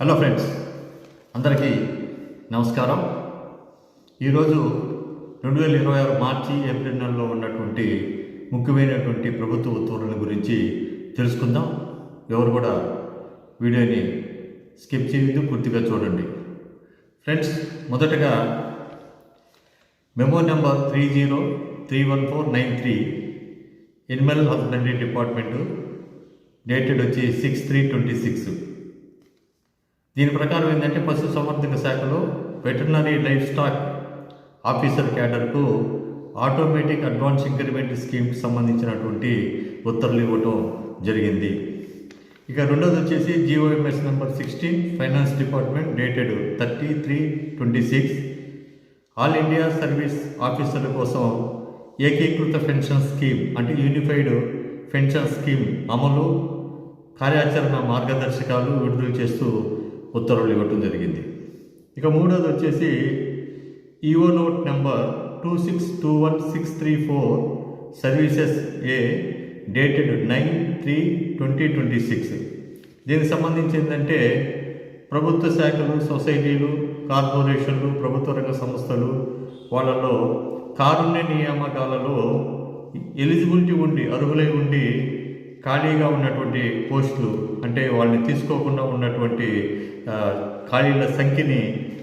Hello friends, అందరికీ నమస్కారం. ఈరోజు 2026 మార్చి ఏప్రిల్ నెలలో ఉన్నటువంటి ముఖ్యమైనటువంటి ప్రభుత్వ ఉత్తర్వుల గురించి తెలుసుకుందాం. ఎవరు కూడా వీడియోని స్కిప్ చేయొద్దు, పూర్తిగా చూడండి. ఫ్రెండ్స్, మొదటగా memo number 303149 animal husbandry department dated వచ్చి 6/3/26. దీని ప్రకారం ఏంటంటే పశు సంవర్ధక శాఖలో వెటర్నరీ లైఫ్ స్టాక్ ఆఫీసర్ క్యాడర్కు ఆటోమేటిక్ అడ్వాన్స్ ఇంక్రిమెంట్ స్కీమ్కి సంబంధించినటువంటి ఉత్తర్వులు ఇవ్వటం జరిగింది. ఇక రెండోది వచ్చేసి GOMS number 16 finance department dated 30/3/26 all India service ఆఫీసర్ల కోసం ఏకీకృత పెన్షన్ స్కీమ్ అంటే యూనిఫైడ్ పెన్షన్ స్కీమ్ అమలు కార్యాచరణ మార్గదర్శకాలు విడుదల చేస్తూ ఉత్తర్వులు ఇవ్వటం జరిగింది. ఇక మూడోది వచ్చేసి ఈఓ నోట్ నెంబర్ 2621634 సర్వీసెస్ ఏ డేటెడ్ 9/3/2026. దీనికి సంబంధించి ఏంటంటే ప్రభుత్వ శాఖలు, సొసైటీలు, కార్పొరేషన్లు, ప్రభుత్వ రంగ సంస్థలు వాళ్ళలో కారుణ్య నియామకాలలో ఎలిజిబిలిటీ ఉండి అర్హులై ఉండి ఖాళీగా ఉన్నటువంటి పోస్టులు అంటే వాళ్ళని తీసుకోకుండా ఉన్నటువంటి ఖాళీల సంఖ్యని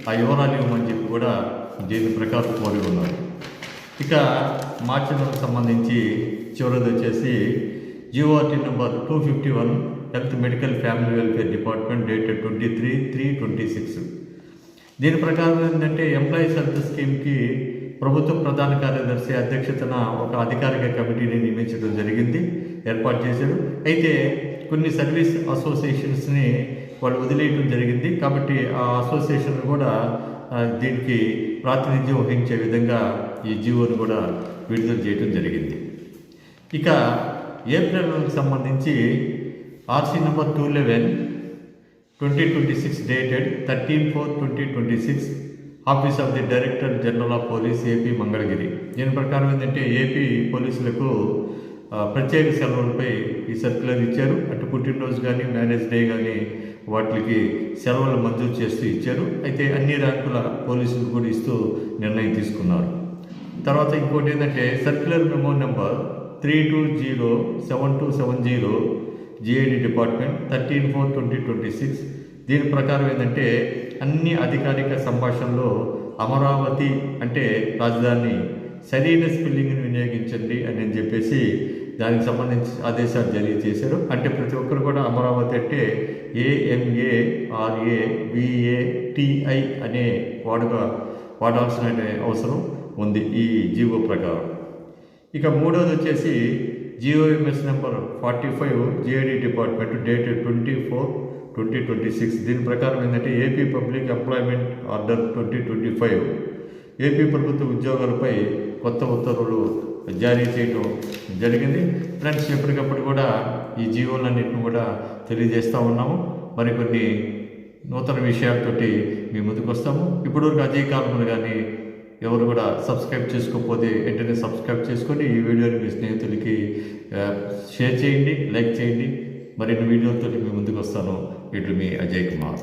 ఆ వివరాలు ఇవ్వమని చెప్పి కూడా దీని ప్రకారం కోరి ఉన్నారు. ఇక మార్చి నెలకు సంబంధించి చివరిది వచ్చేసి GORT number 251 health medical family welfare department dated 23/3/26. దీని ప్రకారం ఏంటంటే ఎంప్లాయీస్ హెల్త్ స్కీమ్కి ప్రభుత్వ ప్రధాన కార్యదర్శి అధ్యక్షతన ఒక అధికారిక కమిటీని నియమించడం జరిగింది, ఏర్పాటు చేశారు. అయితే కొన్ని సర్వీస్ అసోసియేషన్స్ని వాళ్ళు వదిలేయడం జరిగింది. కాబట్టి ఆ అసోసియేషన్ కూడా దీనికి ప్రాతినిధ్యం వహించే విధంగా ఈ జీవోను కూడా విడుదల చేయడం జరిగింది. ఇక ఏప్రిల్ నెలకు సంబంధించి RC number 211/2026 dated 13/4/2026 office of the director general of police AP Mangalagiri. దీని ప్రకారం ఏంటంటే ఏపీ పోలీసులకు ప్రత్యేక సెలవులపై ఈ సర్క్యులర్ ఇచ్చారు. అటు పుట్టినరోజు కానీ మ్యారేజ్ డే కానీ వాటికి సెలవులు మంజూరు చేస్తూ ఇచ్చారు. అయితే అన్ని ర్యాంకుల పోలీసులు కూడా ఇస్తూ నిర్ణయం తీసుకున్నారు. తర్వాత ఇంకోటి ఏంటంటే circular memo number 3207270 GID department 13/4/2026. దీని ప్రకారం ఏంటంటే అన్ని అధికారిక సంభాషణలో అమరావతి అంటే రాజధాని సరైన స్పెల్లింగ్ని వినియోగించండి అని చెప్పేసి దానికి సంబంధించి ఆదేశాలు జారీ చేశారు. అంటే ప్రతి ఒక్కరు కూడా అమరావతి అంటే AMARAVATI అనే వాడాల్సిన అవసరం ఉంది ఈ జీవో ప్రకారం. ఇక మూడోది వచ్చేసి GOMS number 45 GID department dated 24/2026. దీని ప్రకారం ఏంటంటే AP public employment order 2025 AP ప్రభుత్వ ఉద్యోగాలపై కొత్త ఉత్తర్వులు జారీ చేయడం జరిగింది. ఫ్రెండ్స్, ఎప్పటికప్పుడు కూడా ఈ జీవోలన్నింటిని కూడా తెలియజేస్తూ ఉన్నాము. మరికొన్ని నూతన విషయాలతోటి మీ ముందుకు వస్తాము. ఇప్పటివరకు అజయ్ కాలములు కానీ ఎవరు కూడా సబ్స్క్రైబ్ చేసుకోకపోతే వెంటనే సబ్స్క్రైబ్ చేసుకొని ఈ వీడియోని మీ స్నేహితులకి షేర్ చేయండి, లైక్ చేయండి. మరిన్ని వీడియోలతో మీ ముందుకు వస్తాను. ఇటు మీ అజయ్ కుమార్.